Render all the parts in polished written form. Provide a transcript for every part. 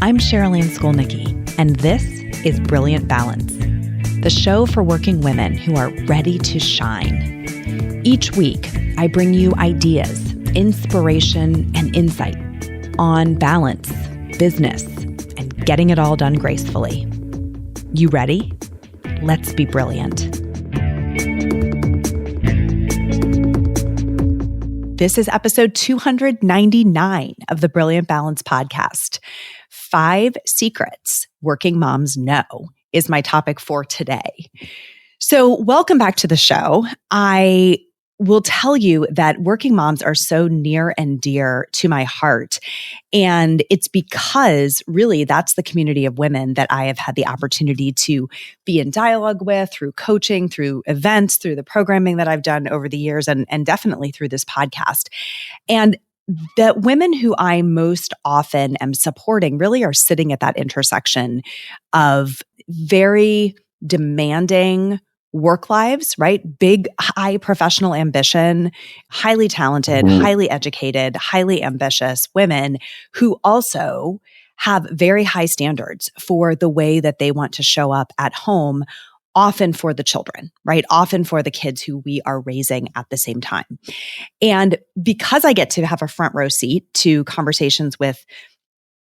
I'm Sherilyn Skolnicki, and this is Brilliant Balance, the show for working women who are ready to shine. Each week, I bring you ideas, inspiration, and insight on balance, business, and getting it all done gracefully. You ready? Let's be brilliant. This is episode 299 of the Brilliant Balance podcast. 5 secrets working moms know is my topic for today. So welcome back to the show. I will tell you that working moms are so near and dear to my heart. And it's because really that's the community of women that I have had the opportunity to be in dialogue with through coaching, through events, through the programming that I've done over the years, and definitely through this podcast. And the women who I most often am supporting really are sitting at that intersection of very demanding work lives, right? Big, high professional ambition, highly talented, highly educated, highly ambitious women who also have very high standards for the way that they want to show up at home, often for the children, right? Often for the kids who we are raising at the same time. And because I get to have a front row seat to conversations with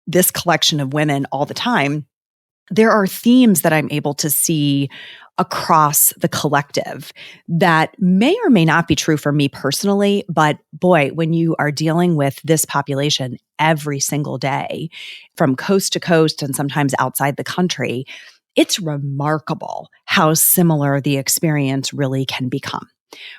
this collection of women all the time, there are themes that I'm able to see across the collective that may or may not be true for me personally. But boy, when you are dealing with this population every single day from coast to coast and sometimes outside the country, it's remarkable how similar the experience really can become.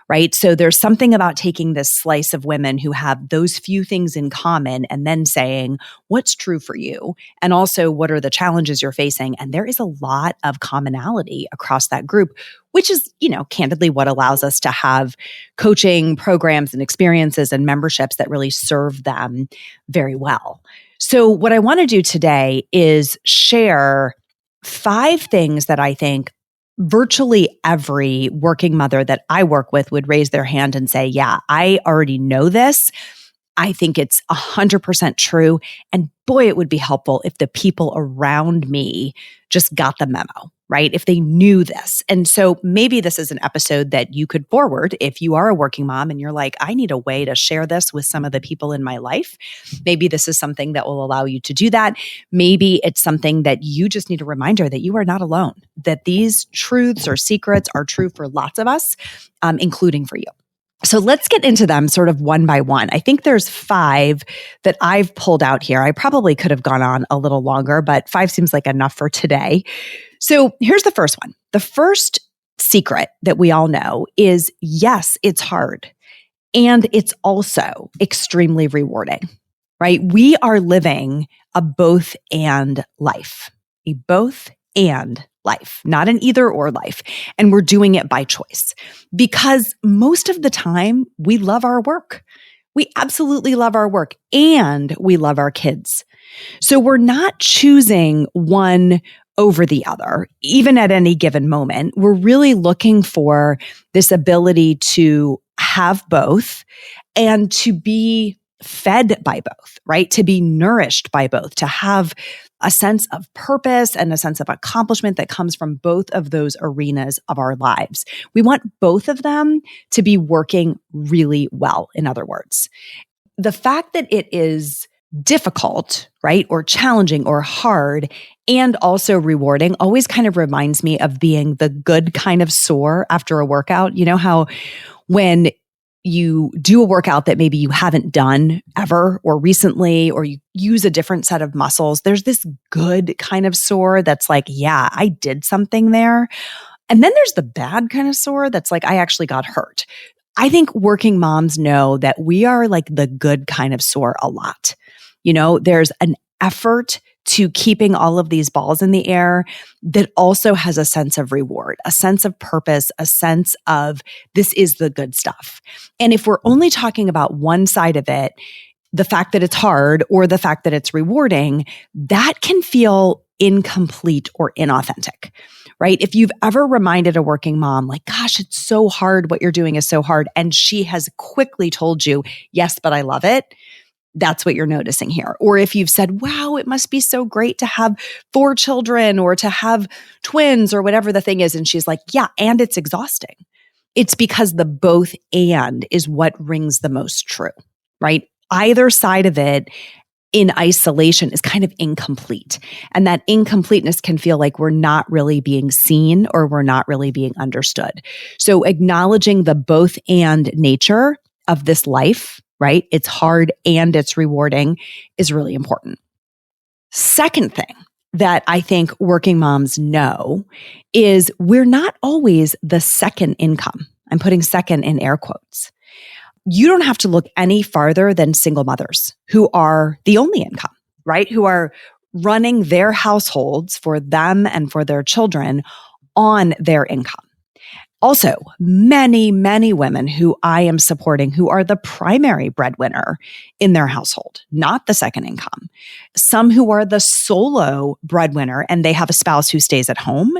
Right? So there's something about taking this slice of women who have those few things in common and then saying, what's true for you? And also, what are the challenges you're facing? And there is a lot of commonality across that group, which is, candidly what allows us to have coaching programs and experiences and memberships that really serve them very well. So what I want to do today is share 5 things that I think virtually every working mother that I work with would raise their hand and say, yeah, I already know this. I think it's 100% true. And boy, it would be helpful if the people around me just got the memo, right? If they knew this. And so maybe this is an episode that you could forward if you are a working mom and you're like, I need a way to share this with some of the people in my life. Maybe this is something that will allow you to do that. Maybe it's something that you just need a reminder that you are not alone, that these truths or secrets are true for lots of us, including for you. So let's get into them sort of one by one. I think there's 5 that I've pulled out here. I probably could have gone on a little longer, but 5 seems like enough for today. So here's the first one. The first secret that we all know is, yes, it's hard. And it's also extremely rewarding, right? We are living a both and life, a both and life, not an either or life. And we're doing it by choice because most of the time we love our work. We absolutely love our work and we love our kids. So we're not choosing one over the other, even at any given moment. We're really looking for this ability to have both and to be fed by both, right? To be nourished by both, to have a sense of purpose and a sense of accomplishment that comes from both of those arenas of our lives. We want both of them to be working really well, in other words. The fact that it is difficult, right, or challenging or hard and also rewarding always kind of reminds me of being the good kind of sore after a workout. You know how when you do a workout that maybe you haven't done ever or recently, or you use a different set of muscles, there's this good kind of sore that's like, yeah, I did something there. And then there's the bad kind of sore that's like, I actually got hurt. I think working moms know that we are like the good kind of sore a lot. There's an effort to keeping all of these balls in the air that also has a sense of reward, a sense of purpose, a sense of this is the good stuff. And if we're only talking about one side of it, the fact that it's hard or the fact that it's rewarding, that can feel incomplete or inauthentic, right? If you've ever reminded a working mom, like, gosh, it's so hard, what you're doing is so hard, and she has quickly told you, yes, but I love it, that's what you're noticing here. Or if you've said, wow, it must be so great to have 4 children or to have twins or whatever the thing is. And she's like, yeah, and it's exhausting. It's because the both and is what rings the most true, right? Either side of it in isolation is kind of incomplete. And that incompleteness can feel like we're not really being seen or we're not really being understood. So acknowledging the both and nature of this life, right? It's hard and it's rewarding is really important. Second thing that I think working moms know is we're not always the second income. I'm putting second in air quotes. You don't have to look any farther than single mothers who are the only income, right? Who are running their households for them and for their children on their income. Also, many, many women who I am supporting who are the primary breadwinner in their household, not the second income. Some who are the solo breadwinner and they have a spouse who stays at home,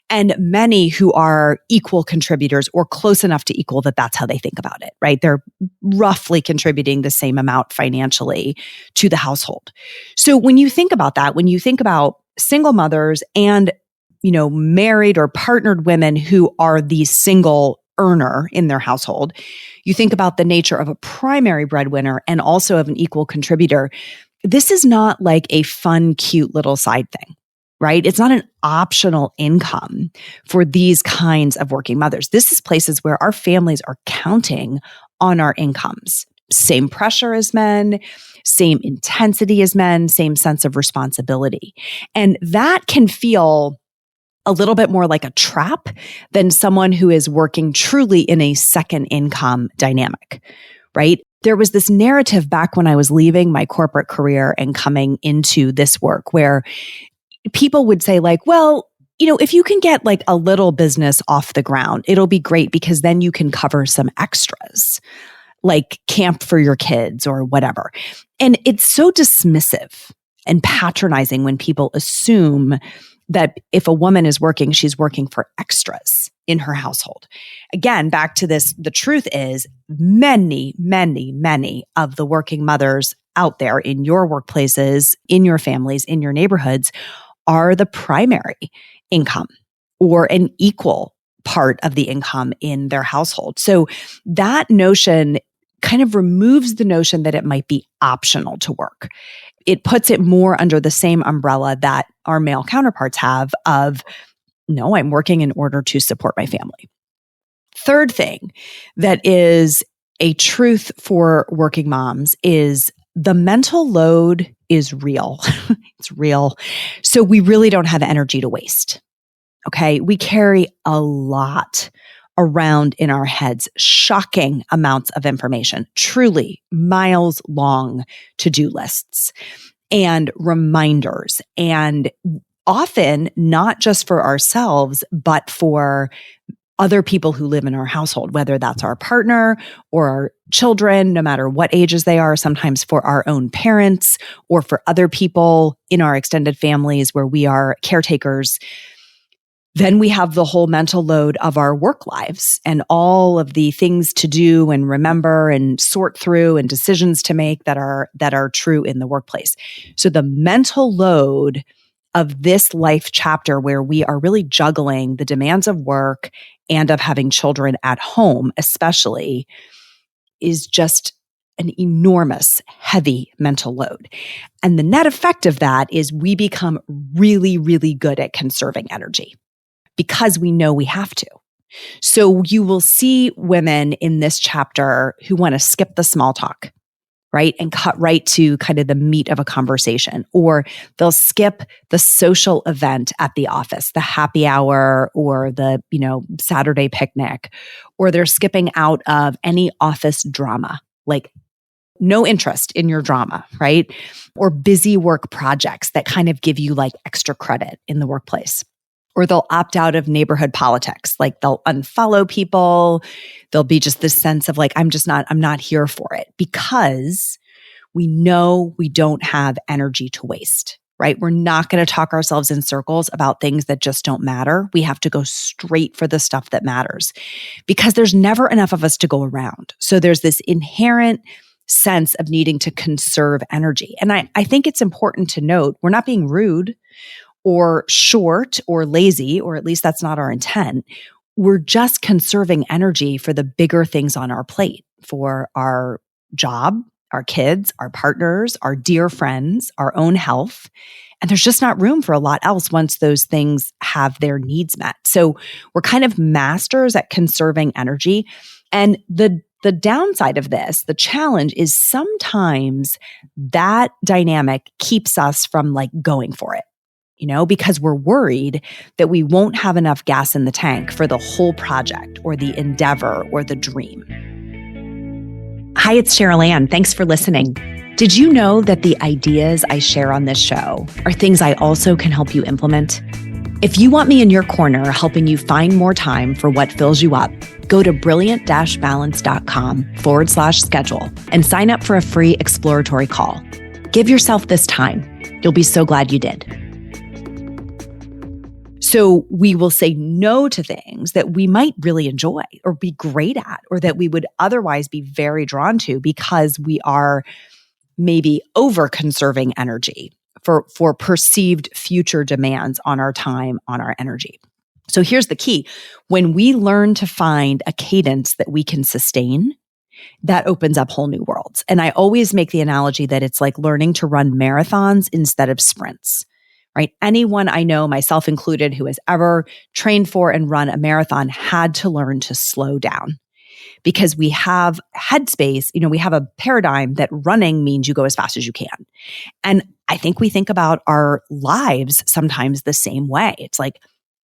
and many who are equal contributors or close enough to equal that that's how they think about it, right? They're roughly contributing the same amount financially to the household. So when you think about that, when you think about single mothers and married or partnered women who are the single earner in their household, you think about the nature of a primary breadwinner and also of an equal contributor. This is not like a fun, cute little side thing, right? It's not an optional income for these kinds of working mothers. This is places where our families are counting on our incomes. Same pressure as men, same intensity as men, same sense of responsibility. And that can feel a little bit more like a trap than someone who is working truly in a second income dynamic, right? There was this narrative back when I was leaving my corporate career and coming into this work where people would say like, well, if you can get like a little business off the ground, it'll be great because then you can cover some extras like camp for your kids or whatever. And it's so dismissive and patronizing when people assume that if a woman is working, she's working for extras in her household. Again, back to this, the truth is many, many, many of the working mothers out there in your workplaces, in your families, in your neighborhoods are the primary income or an equal part of the income in their household. So that notion kind of removes the notion that it might be optional to work. It puts it more under the same umbrella that our male counterparts have of, no, I'm working in order to support my family. Third thing that is a truth for working moms is the mental load is real. It's real. So we really don't have energy to waste. Okay. We carry a lot around in our heads, shocking amounts of information, truly miles long to-do lists and reminders, and often not just for ourselves, but for other people who live in our household, whether that's our partner or our children, no matter what ages they are, sometimes for our own parents or for other people in our extended families where we are caretakers. Then we have the whole mental load of our work lives and all of the things to do and remember and sort through and decisions to make that are true in the workplace. So the mental load of this life chapter where we are really juggling the demands of work and of having children at home, especially, is just an enormous, heavy mental load. And the net effect of that is we become really, really good at conserving energy, because we know we have to. So you will see women in this chapter who want to skip the small talk, right? And cut right to kind of the meat of a conversation. Or they'll skip the social event at the office, the happy hour or the, Saturday picnic, or they're skipping out of any office drama, like no interest in your drama, right? Or busy work projects that kind of give you like extra credit in the workplace. Or they'll opt out of neighborhood politics. Like they'll unfollow people. There'll be just this sense of like, I'm not here for it, because we know we don't have energy to waste, right? We're not going to talk ourselves in circles about things that just don't matter. We have to go straight for the stuff that matters, because there's never enough of us to go around. So there's this inherent sense of needing to conserve energy. And I think it's important to note we're not being rude or short or lazy, or at least that's not our intent. We're just conserving energy for the bigger things on our plate, for our job, our kids, our partners, our dear friends, our own health. And there's just not room for a lot else once those things have their needs met. So we're kind of masters at conserving energy. And the downside of this, the challenge is sometimes that dynamic keeps us from like going for it. Because we're worried that we won't have enough gas in the tank for the whole project or the endeavor or the dream. Hi, it's Cheryl Ann. Thanks for listening. Did you know that the ideas I share on this show are things I also can help you implement? If you want me in your corner helping you find more time for what fills you up, go to brilliant-balance.com/schedule and sign up for a free exploratory call. Give yourself this time. You'll be so glad you did. So we will say no to things that we might really enjoy or be great at, or that we would otherwise be very drawn to because we are maybe over conserving energy for perceived future demands on our time, on our energy. So here's the key. When we learn to find a cadence that we can sustain, that opens up whole new worlds. And I always make the analogy that it's like learning to run marathons instead of sprints. Right? Anyone I know, myself included, who has ever trained for and run a marathon had to learn to slow down, because we have headspace, we have a paradigm that running means you go as fast as you can. And I think we think about our lives sometimes the same way. It's like,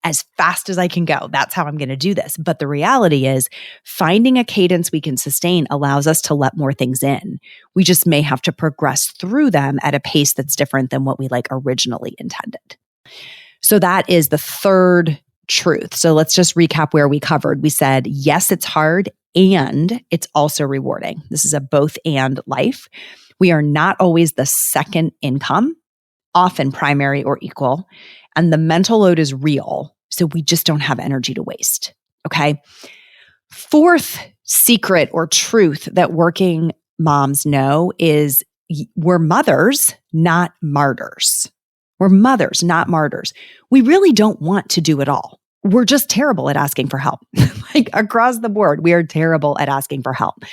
as fast as I can go, that's how I'm going to do this. But the reality is finding a cadence we can sustain allows us to let more things in. We just may have to progress through them at a pace that's different than what we originally intended. So that is the third truth. So let's just recap where we covered. We said, yes, it's hard and it's also rewarding. This is a both and life. We are not always the second income, often primary or equal. And the mental load is real. So we just don't have energy to waste. Okay. Fourth secret or truth that working moms know is we're mothers, not martyrs. We're mothers, not martyrs. We really don't want to do it all. We're just terrible at asking for help. Across the board, we are terrible at asking for help.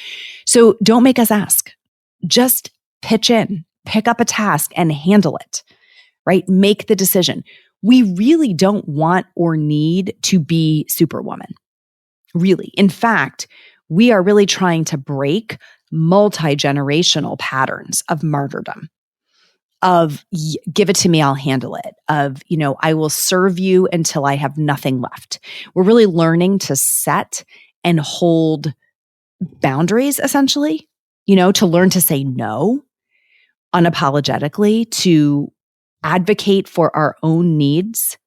So don't make us ask. Just pitch in, pick up a task and handle it, right? Make the decision. We really don't want or need to be Superwoman. Really. In fact, we are really trying to break multi-generational patterns of martyrdom, of give it to me, I'll handle it, of, I will serve you until I have nothing left. We're really learning to set and hold boundaries, essentially, to learn to say no unapologetically, to advocate for our own needs.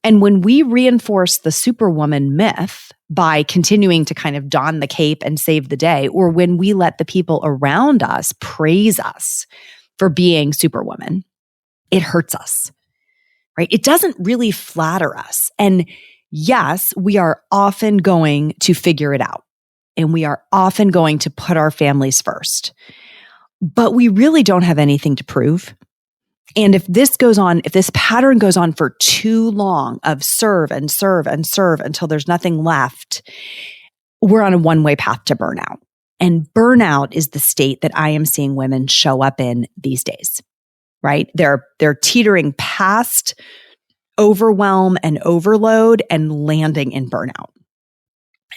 And when we reinforce the Superwoman myth by continuing to kind of don the cape and save the day, or when we let the people around us praise us for being Superwoman, it hurts us, right? It doesn't really flatter us. And yes, we are often going to figure it out, and we are often going to put our families first, but we really don't have anything to prove. And if this pattern goes on for too long of serve and serve and serve until there's nothing left, we're on a one-way path to burnout. And burnout is the state that I am seeing women show up in these days, right? They're teetering past overwhelm and overload and landing in burnout.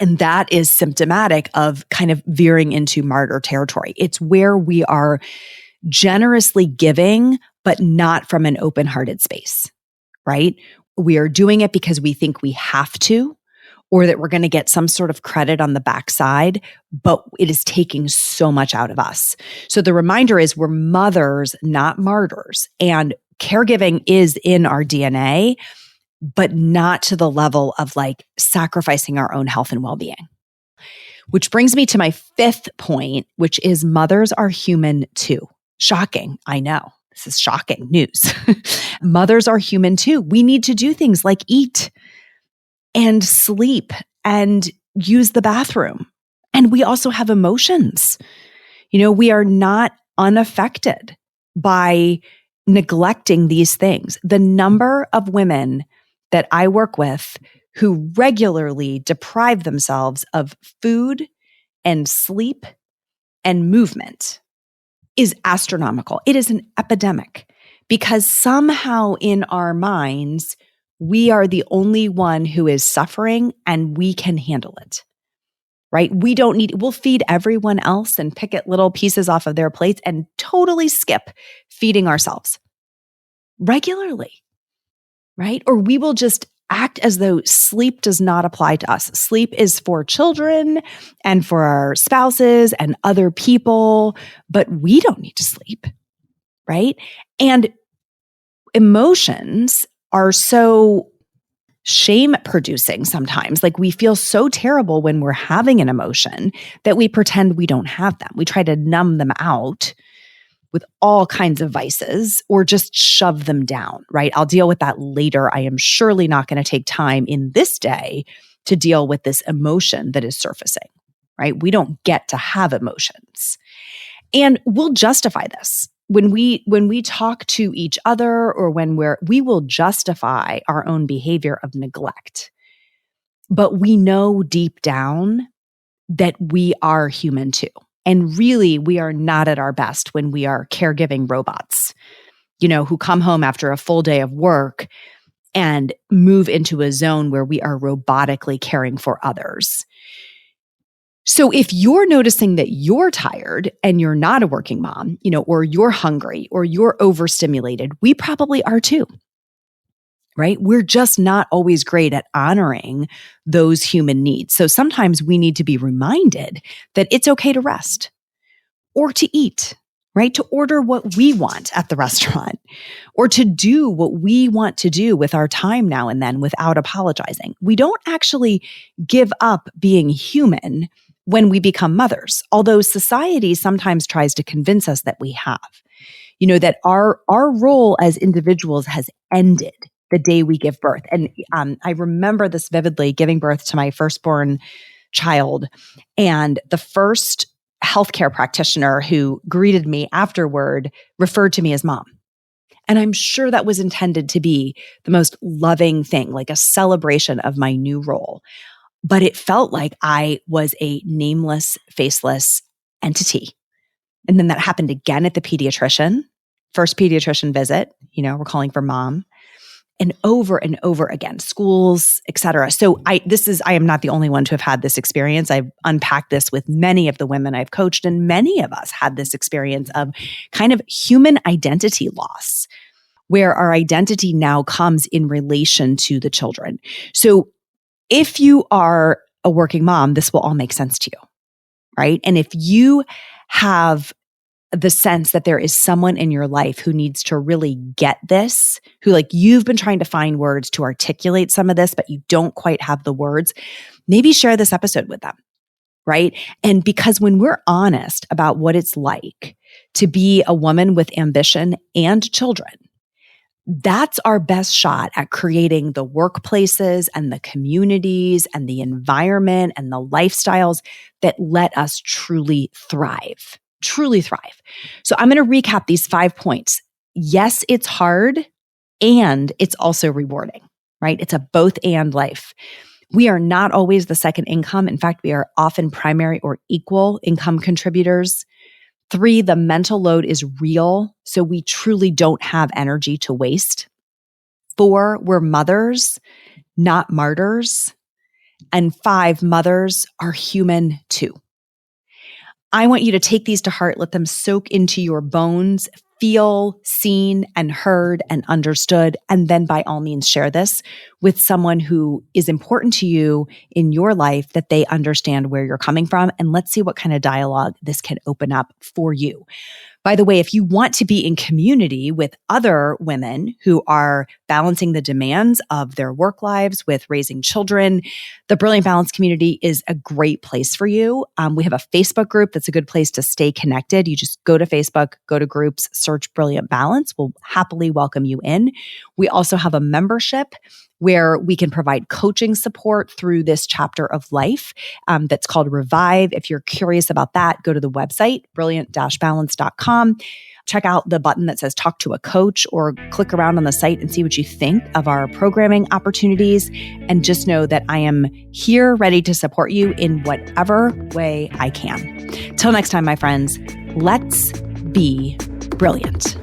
And that is symptomatic of kind of veering into martyr territory. It's where we are generously giving, but not from an open-hearted space, right? We are doing it because we think we have to, or that we're going to get some sort of credit on the backside, but it is taking so much out of us. So the reminder is we're mothers, not martyrs. And caregiving is in our DNA, but not to the level of sacrificing our own health and well-being. Which brings me to my fifth point, which is mothers are human too. Shocking, I know. This is shocking news. Mothers are human too. We need to do things like eat and sleep and use the bathroom. And we also have emotions. We are not unaffected by neglecting these things. The number of women that I work with who regularly deprive themselves of food and sleep and movement is astronomical. It is an epidemic because somehow in our minds, we are the only one who is suffering and we can handle it, right? We'll feed everyone else and pick at little pieces off of their plates and totally skip feeding ourselves regularly, right? Or we will just act as though sleep does not apply to us. Sleep is for children and for our spouses and other people, but we don't need to sleep, right? And emotions are so shame producing sometimes. Like we feel so terrible when we're having an emotion that we pretend we don't have them. We try to numb them out with all kinds of vices or just shove them down, right? I'll deal with that later. I am surely not going to take time in this day to deal with this emotion that is surfacing, right? We don't get to have emotions. And we'll justify this. When we talk to each other or when we will justify our own behavior of neglect. But we know deep down that we are human too. And really, we are not at our best when we are caregiving robots, who come home after a full day of work and move into a zone where we are robotically caring for others. So if you're noticing that you're tired and you're not a working mom, or you're hungry or you're overstimulated, we probably are too, right? We're just not always great at honoring those human needs. So sometimes we need to be reminded that it's okay to rest or to eat, right? To order what we want at the restaurant or to do what we want to do with our time now and then without apologizing. We don't actually give up being human when we become mothers, although society sometimes tries to convince us that we have, that our role as individuals has ended the day we give birth. And I remember this vividly, giving birth to my firstborn child, and the first healthcare practitioner who greeted me afterward referred to me as mom. And I'm sure that was intended to be the most loving thing, like a celebration of my new role. But it felt like I was a nameless, faceless entity. And then that happened again at the pediatrician, first pediatrician visit, we're calling for mom, and over again, schools, et cetera. So I am not the only one to have had this experience. I've unpacked this with many of the women I've coached, and many of us had this experience of kind of human identity loss, where our identity now comes in relation to the children. So if you are a working mom, this will all make sense to you, right? And if you have the sense that there is someone in your life who needs to really get this, who you've been trying to find words to articulate some of this, but you don't quite have the words, maybe share this episode with them, right? And because when we're honest about what it's like to be a woman with ambition and children, that's our best shot at creating the workplaces and the communities and the environment and the lifestyles that let us truly thrive. So I'm going to recap these 5 points. Yes, it's hard and it's also rewarding, right? It's a both and life. We are not always the second income. In fact, we are often primary or equal income contributors. 3, the mental load is real, so we truly don't have energy to waste. 4, we're mothers, not martyrs. And 5, mothers are human too. I want you to take these to heart, let them soak into your bones, feel seen and heard and understood, and then by all means share this with someone who is important to you in your life, that they understand where you're coming from. And let's see what kind of dialogue this can open up for you. By the way, if you want to be in community with other women who are balancing the demands of their work lives with raising children, the Brilliant Balance community is a great place for you. We have a Facebook group that's a good place to stay connected. You just go to Facebook, go to groups, search Brilliant Balance. We'll happily welcome you in. We also have a membership where we can provide coaching support through this chapter of life that's called Revive. If you're curious about that, go to the website, brilliant-balance.com. Check out the button that says talk to a coach, or click around on the site and see what you think of our programming opportunities. And just know that I am here ready to support you in whatever way I can. Till next time, my friends, let's be brilliant.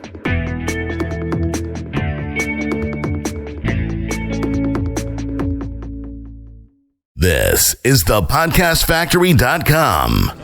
This is thepodcastfactory.com.